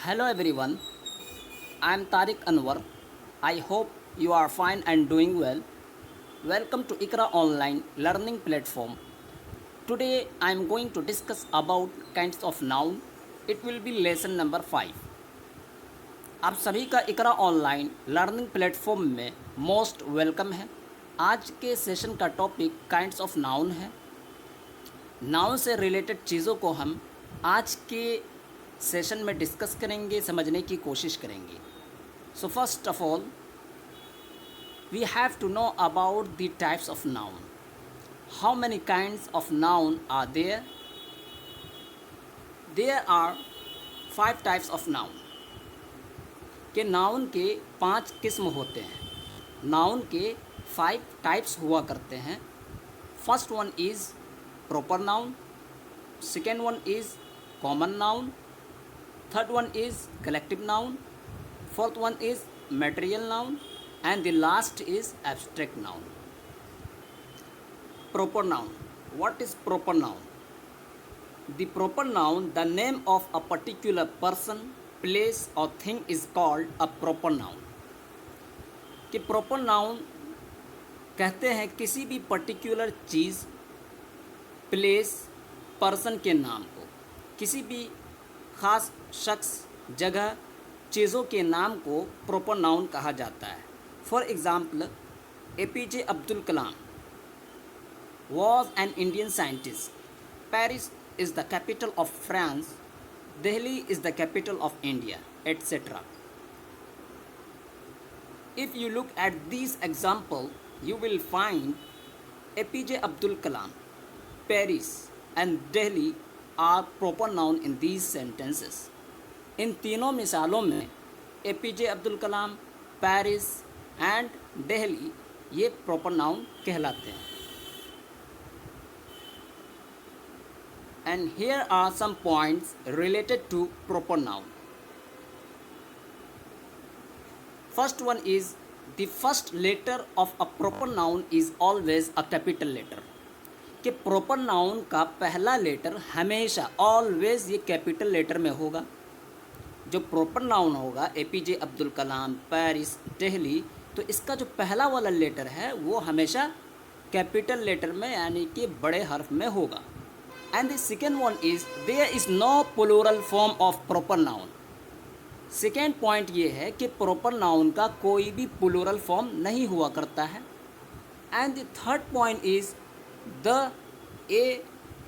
Hello everyone, I am Tariq Anwar. I hope you are fine and doing well. Welcome to Ikra Online Learning Platform. Today I am going to discuss about kinds of noun. It will be lesson number 5. आप सभी का इकरा online learning platform में most welcome है। आज के session का topic kinds of noun है। Noun से रिलेटेड चीज़ों को हम आज के सेशन में डिस्कस करेंगे, समझने की कोशिश करेंगे। So first of all we have to know about the types of noun. How many kinds of noun are there? There are 5 types of noun. के नाउन के 5 किस्म होते हैं। नाउन के 5 टाइप्स हुआ करते हैं। First one is proper noun, second one is common noun, third one is collective noun, fourth one is material noun and the last is abstract noun. Proper noun, what is proper noun? The proper noun, the name of a particular person, place or thing is called a proper noun. कि proper noun कहते हैं किसी भी particular चीज़, place, person के नाम को, किसी भी ख़ास शख्स, जगह, चीज़ों के नाम को प्रॉपर नाउन कहा जाता है। For example, APJ Abdul Kalam was an Indian scientist. Paris is the capital of France, Delhi is the capital of India, etc. If you look at these examples, you will find APJ Abdul Kalam, Paris and Delhi are proper noun in these sentences. इन तीनों मिसालों में APJ Abdul Kalam, Paris and Delhi ये proper noun कहलाते हैं। And here are some points related to proper noun. First one is the first letter of a proper noun is always a capital letter. कि proper noun का पहला letter हमेशा always ये capital letter में होगा। जो proper noun होगा APJ Abdul Kalam, Paris, Delhi, तो इसका जो पहला वाला लेटर है वो हमेशा कैपिटल लेटर में यानी कि बड़े हर्फ में होगा। And the second one is there is no plural form of proper noun. Second point ये है कि प्रॉपर नाउन का कोई भी प्लूरल फॉर्म नहीं हुआ करता है। And the third point is the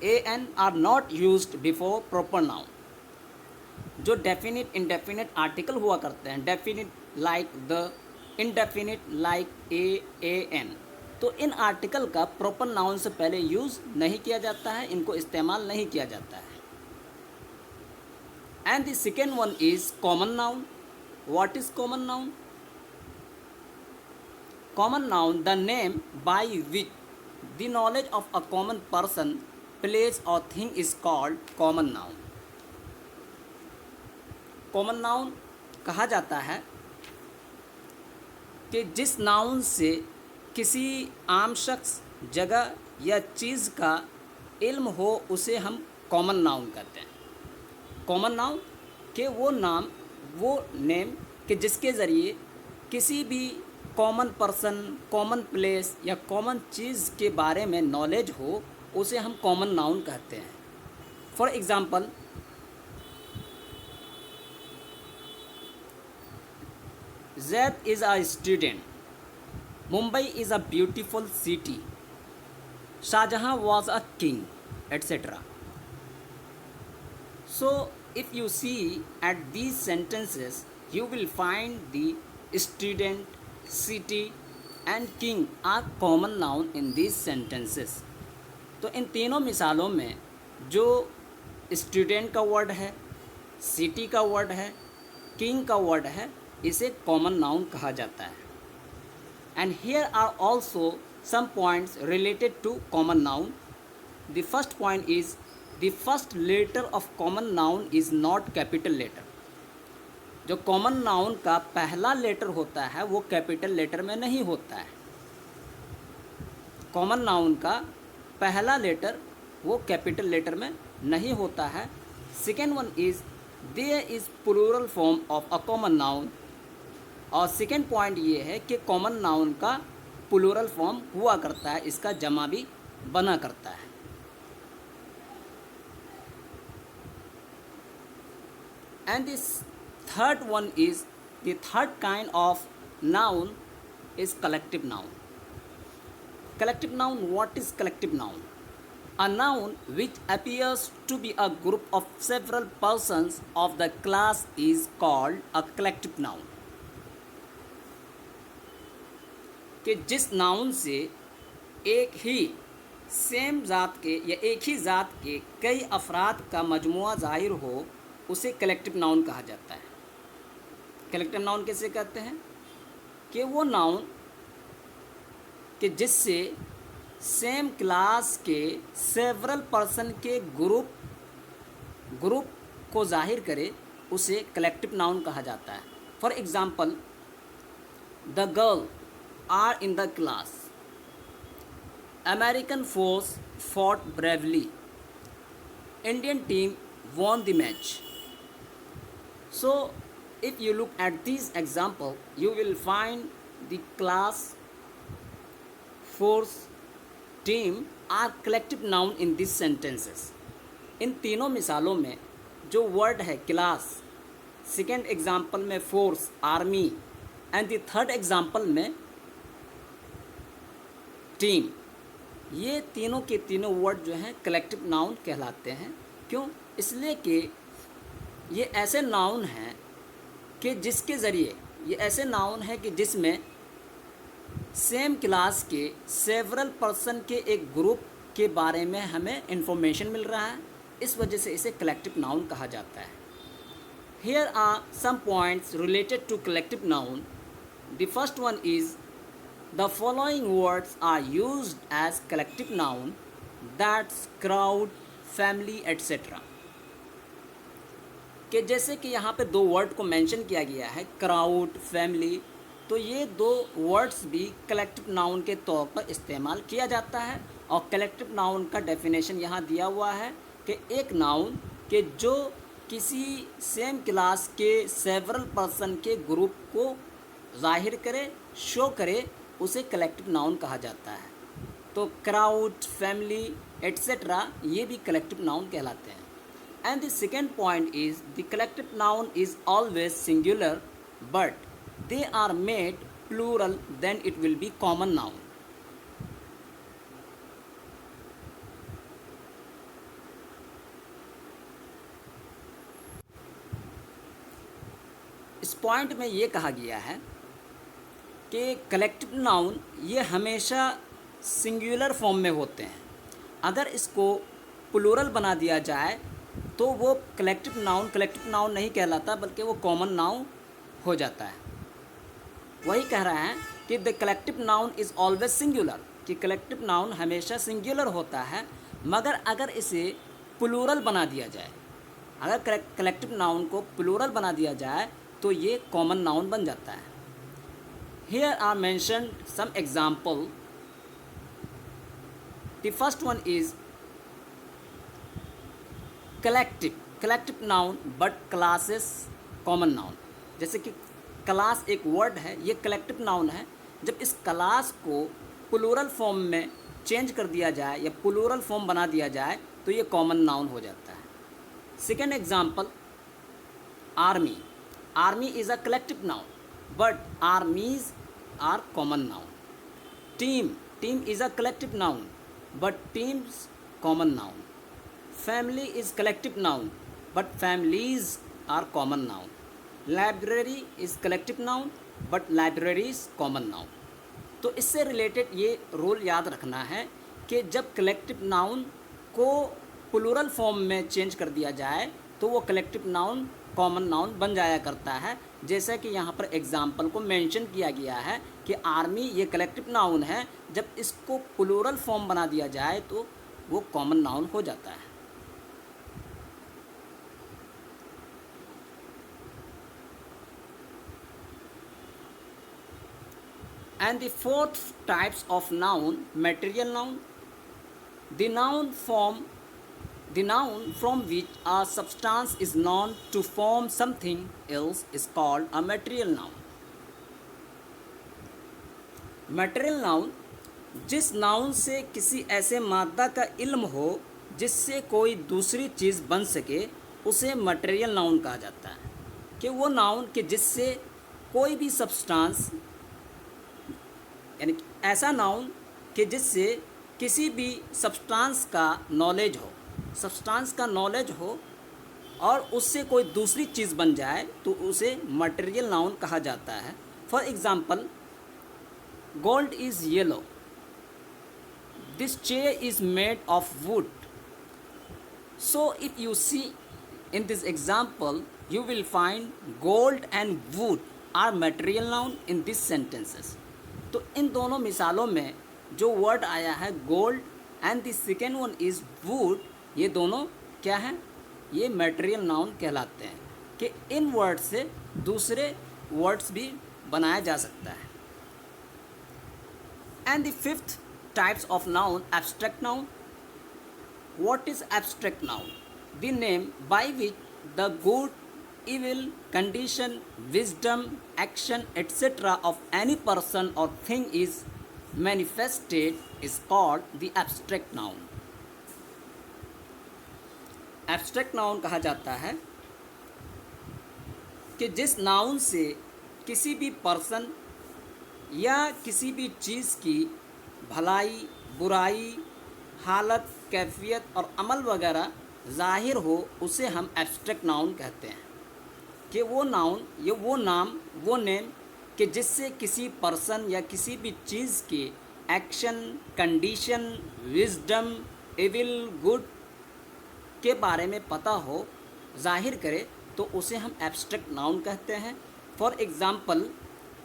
an are not used before proper noun. जो डेफिनिट इंडेफिनिट आर्टिकल हुआ करते हैं, definite like the, indefinite like an, तो इन आर्टिकल का प्रॉपर नाउन से पहले यूज़ नहीं किया जाता है, इनको इस्तेमाल नहीं किया जाता है। And the second one is common noun. What is common noun? Common noun the name by which the knowledge of a common person, place और thing is called common noun. Common noun कहा जाता है कि जिस noun से किसी आम शख्स, जगह या चीज़ का इल्म हो उसे हम कॉमन नाउन कहते हैं। कॉमन नाउन के वो नाम, वो नेम कि जिसके ज़रिए किसी भी कॉमन पर्सन, कॉमन प्लेस या कॉमन चीज़ के बारे में नॉलेज हो उसे हम कॉमन नाउन कहते हैं। For example, Zaid is a student. Mumbai is a beautiful city. Shahjahan was a king, etc. So, if you see at these sentences, you will find the student, city and king are common noun in these sentences. तो इन तीनों मिसालों में जो student का word है, city का word है, king का word है, इसे कॉमन नाउन कहा जाता है। And here are also some points related to common noun. The first point is the first letter of common noun is not capital letter. जो common noun का पहला लेटर होता है वो कैपिटल लेटर में नहीं होता है। common noun का पहला लेटर वो कैपिटल लेटर में नहीं होता है। Second one is there is plural form of a common noun. और सेकेंड पॉइंट ये है कि कॉमन नाउन का प्लूरल फॉर्म हुआ करता है, इसका जमा भी बना करता है। And this third one is the third kind of noun is collective noun. Collective noun, what is collective noun? A noun which appears to be a group of several persons of the class is called a collective noun। कि जिस noun से एक ही same ज़ात के या एक ही ज़ात के कई अफराद का मजमुआ ज़ाहिर हो, उसे कलेक्टिव नाउन कहा जाता है। कलेक्टिव नाउन कैसे कहते हैं? कि वो नाउन कि जिससे सेम क्लास के सेवरल पर्सन के ग्रुप को जाहिर करे, उसे कलेक्टिव नाउन कहा जाता है। For example, the girl are in the class, American force fought bravely, Indian team won the match। So if you look at these example, you will find the class, force, team are collective noun in these sentences। इन तीनों मिसालों में जो word है class, second example में force army, and the third example में team, ये तीनों के तीनों वर्ड जो हैं कलेक्टिव नाउन कहलाते हैं। क्यों? इसलिए कि ये ऐसे नाउन हैं कि जिसके ज़रिए, ये ऐसे नाउन हैं कि जिसमें सेम क्लास के सेवरल पर्सन के एक ग्रुप के बारे में हमें इंफॉर्मेशन मिल रहा है, इस वजह से इसे कलेक्टिव नाउन कहा जाता है। Here are some points related to collective noun. The first one is the following words are used as collective noun, that's crowd, family etcetera. कि जैसे कि यहाँ पे दो वर्ड को मेंशन किया गया है, क्राउड, फैमिली, तो ये दो वर्ड्स भी कलेक्टिव नाउन के तौर पर इस्तेमाल किया जाता है। और कलेक्टिव नाउन का डेफिनेशन यहाँ दिया हुआ है कि एक नाउन के जो किसी सेम क्लास के सेवरल पर्सन के ग्रुप को जाहिर करे, शो करे, उसे कलेक्टिव नाउन कहा जाता है। तो क्राउड, फैमिली एट्सेट्रा ये भी कलेक्टिव नाउन कहलाते हैं। And the second point is the collective noun is always singular, but they are made plural, then it will be common noun। इस पॉइंट में ये कहा गया है कि कलेक्टिव नाउन ये हमेशा सिंगुलर फॉर्म में होते हैं। अगर इसको प्लूरल बना दिया जाए तो वो कलेक्टिव नाउन नहीं कहलाता, बल्कि वो कॉमन नाउन हो जाता है। वही कह रहा है कि the collective noun is always singular, कि कलेक्टिव नाउन हमेशा सिंगुलर होता है, मगर अगर इसे प्लूरल बना दिया जाए, अगर कलेक्टिव नाउन को प्लूरल बना दिया जाए तो ये कॉमन नाउन बन जाता है। Here are mentioned some example. The first one is collective noun but classes common noun. जैसे कि क्लास एक वर्ड है, ये कलेक्टिव नाउन है। जब इस क्लास को प्लूरल फॉर्म में चेंज कर दिया जाए या प्लूरल फॉर्म बना दिया जाए तो ये कॉमन नाउन हो जाता है। Second example, army. Army is a collective noun but armies are common noun. Team is a collective noun but teams common noun. Family is collective noun but families are common noun. Library is collective noun but libraries common noun. तो इससे related ये rule याद रखना है कि जब collective noun को plural form में चेंज कर दिया जाए तो वो कलेक्टिव नाउन कॉमन नाउन बन जाया करता है। जैसा कि यहाँ पर एग्जाम्पल को मेंशन किया गया है कि आर्मी ये कलेक्टिव नाउन है, जब इसको प्लूरल फॉर्म बना दिया जाए तो वो कॉमन नाउन हो जाता है। And the fourth types of noun, material noun. The noun form The noun from which a substance is known to form something else is called a material noun. Material noun जिस noun से किसी ऐसे मादा का इल्म हो जिससे कोई दूसरी चीज़ बन सके उसे मटेरियल नाउन कहा जाता है। कि वो नाउन कि जिससे कोई भी सब्सटेंस, यानी ऐसा नाउन कि जिससे किसी भी सब्सटेंस का नॉलेज हो, सब्सटेंस का नॉलेज हो और उससे कोई दूसरी चीज़ बन जाए तो उसे मटेरियल नाउन कहा जाता है। For example, gold is yellow, this chair is made of wood. So if you see in this example, you will find gold and wood are material noun in these sentences. तो इन दोनों मिसालों में जो word आया है gold and the second one is would, ये दोनों क्या हैं? ये मटेरियल नाउन कहलाते हैं कि इन वर्ड से दूसरे वर्ड्स भी बनाया जा सकता है। And the fifth types of noun, abstract noun. What is abstract noun? The name by which the good, evil, condition, wisdom, action, etc. of any person or thing is manifested is called the abstract noun. Abstract noun कहा जाता है कि जिस noun से किसी भी person या किसी भी चीज़ की भलाई, बुराई, हालत, कैफियत और अमल वगैरह ज़ाहिर हो उसे हम एब्स्ट्रैक्ट नाउन कहते हैं। कि वो नाउन, ये वो नाम, वो नेम कि जिससे किसी पर्सन या किसी भी चीज़ के action, condition, wisdom, evil, good के बारे में पता हो, ज़ाहिर करे तो उसे हम एब्स्ट्रैक्ट नाउन कहते हैं। For example,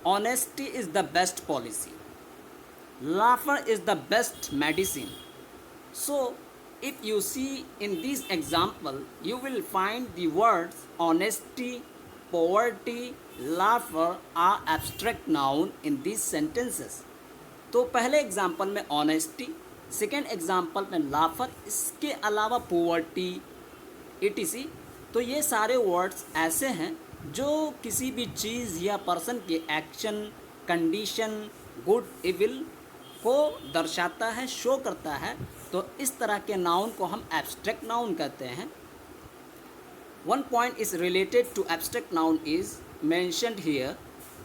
honesty is the best policy, laughter is the best medicine. So if you see in this example, you will find the words honesty, poverty, laughter are abstract noun in these sentences. तो पहले example में honesty, second example में लाफर, इसके अलावा poverty, etc. तो ये सारे words ऐसे हैं जो किसी भी चीज़ या पर्सन के एक्शन, कंडीशन, गुड, इविल को दर्शाता है, शो करता है। तो इस तरह के नाउन को हम एब्स्ट्रैक्ट नाउन कहते हैं। One point is related to abstract noun is mentioned here.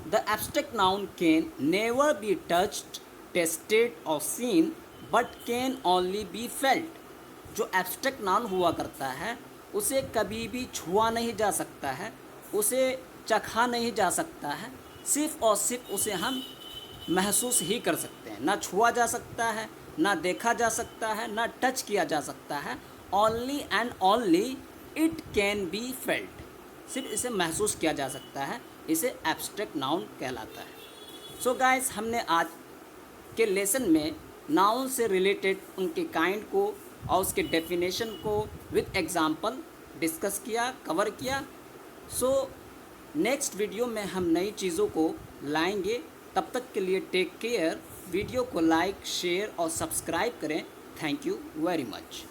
The abstract noun can never be touched, tested और seen but can only be felt. जो एब्स्ट्रैक्ट नाउन हुआ करता है उसे कभी भी छुआ नहीं जा सकता है, उसे चखा नहीं जा सकता है, सिर्फ और सिर्फ उसे हम महसूस ही कर सकते हैं। ना छुआ जा सकता है, ना देखा जा सकता है, ना टच किया जा सकता है। Only and only it can be felt, सिर्फ इसे महसूस किया जा सकता है। इसे एब्स्ट्रैक्ट नाउन कहलाता है। सो गाइस, हमने आज के लेसन में नाउन से रिलेटेड उनके काइंड को और उसके डेफिनेशन को विद एग्जाम्पल डिस्कस किया, कवर किया। सो नेक्स्ट वीडियो में हम नई चीज़ों को लाएंगे। तब तक के लिए टेक केयर। वीडियो को लाइक, शेयर और सब्सक्राइब करें। Thank you very much.